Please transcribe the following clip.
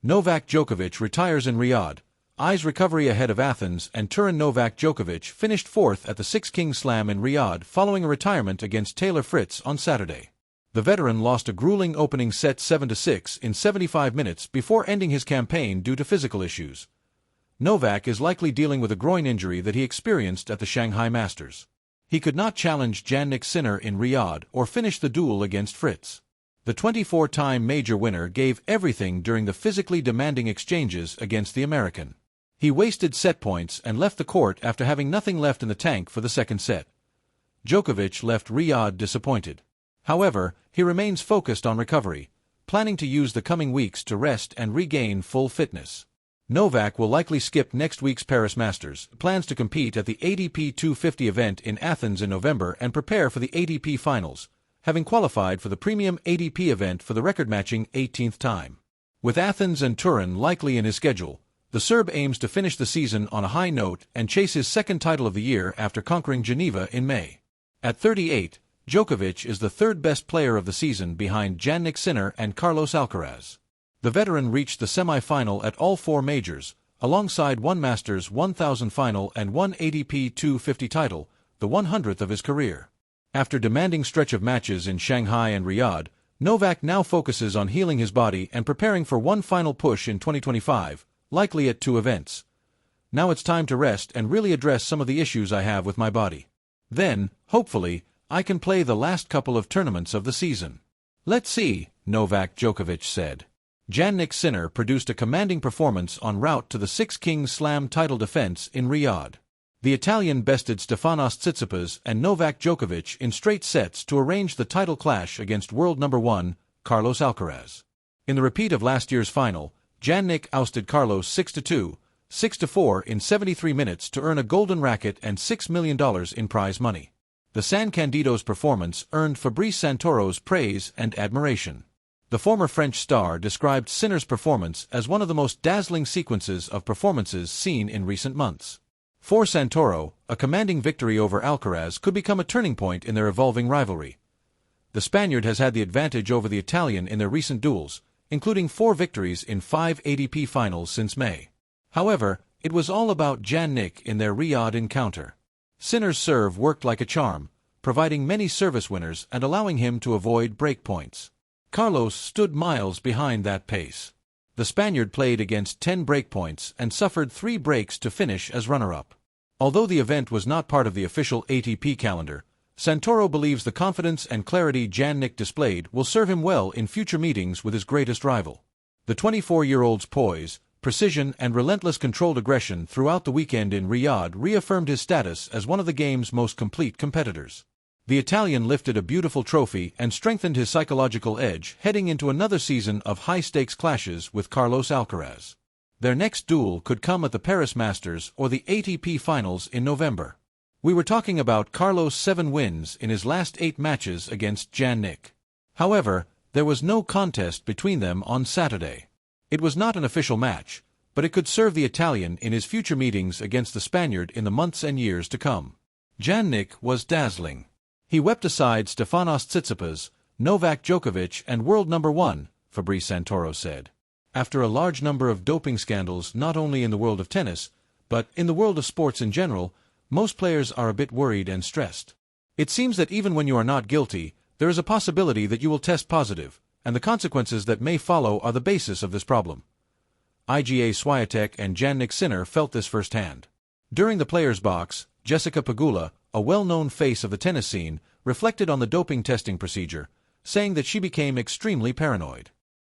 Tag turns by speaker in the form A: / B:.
A: Novak Djokovic retires in Riyadh. Eyes recovery ahead of Athens and Turin. Novak Djokovic finished fourth at the Six Kings Slam in Riyadh following a retirement against Taylor Fritz on Saturday. The veteran lost a grueling opening set 7-6 in 75 minutes before ending his campaign due to physical issues. Novak is likely dealing with a groin injury that he experienced at the Shanghai Masters. He could not challenge Jannik Sinner in Riyadh or finish the duel against Fritz. The 24-time major winner gave everything during the physically demanding exchanges against the American. He wasted set points and left the court after having nothing left in the tank for the second set. Djokovic left Riyadh disappointed. However, he remains focused on recovery, planning to use the coming weeks to rest and regain full fitness. Novak will likely skip next week's Paris Masters, plans to compete at the ATP 250 event in Athens in November and prepare for the ATP Finals, having qualified for the premium ATP event for the record-matching 18th time. With Athens and Turin likely in his schedule, the Serb aims to finish the season on a high note and chase his second title of the year after conquering Geneva in May. At 38, Djokovic is the third-best player of the season behind Jannik Sinner and Carlos Alcaraz. The veteran reached the semi-final at all four majors, alongside one Masters 1000 final and one ATP 250 title, the 100th of his career. After demanding stretch of matches in Shanghai and Riyadh, Novak now focuses on healing his body and preparing for one final push in 2025, likely at 2 events. Now it's time to rest and really address some of the issues I have with my body. Then, hopefully, I can play the last couple of tournaments of the season. Let's see, Novak Djokovic said. Jannik Sinner produced a commanding performance en route to the Six Kings Slam title defense in Riyadh. The Italian bested Stefanos Tsitsipas and Novak Djokovic in straight sets to arrange the title clash against world number 1, Carlos Alcaraz. In the repeat of last year's final, Jannik ousted Carlos 6-2, 6-4 in 73 minutes to earn a golden racket and $6 million in prize money. The San Candido's performance earned Fabrice Santoro's praise and admiration. The former French star described Sinner's performance as one of the most dazzling sequences of performances seen in recent months. For Santoro, a commanding victory over Alcaraz could become a turning point in their evolving rivalry. The Spaniard has had the advantage over the Italian in their recent duels, including 4 victories in 5 ATP Finals since May. However, it was all about Jannik in their Riyadh encounter. Sinner's serve worked like a charm, providing many service winners and allowing him to avoid break points. Carlos stood miles behind that pace. The Spaniard played against 10 breakpoints and suffered 3 breaks to finish as runner-up. Although the event was not part of the official ATP calendar, Santoro believes the confidence and clarity Jannik displayed will serve him well in future meetings with his greatest rival. The 24-year-old's poise, precision and relentless controlled aggression throughout the weekend in Riyadh reaffirmed his status as one of the game's most complete competitors. The Italian lifted a beautiful trophy and strengthened his psychological edge heading into another season of high-stakes clashes with Carlos Alcaraz. Their next duel could come at the Paris Masters or the ATP Finals in November. We were talking about Carlos' 7 wins in his last 8 matches against Jannik. However, there was no contest between them on Saturday. It was not an official match, but it could serve the Italian in his future meetings against the Spaniard in the months and years to come. Jannik was dazzling. He wept aside Stefanos Tsitsipas, Novak Djokovic and world number 1, Fabrice Santoro said. After a large number of doping scandals not only in the world of tennis, but in the world of sports in general, most players are a bit worried and stressed. It seems that even when you are not guilty, there is a possibility that you will test positive, and the consequences that may follow are the basis of this problem. Iga Swiatek and Jannik Sinner felt this firsthand. During the players' box, Jessica Pegula, a well-known face of the tennis scene, reflected on the doping testing procedure, saying that she became extremely paranoid.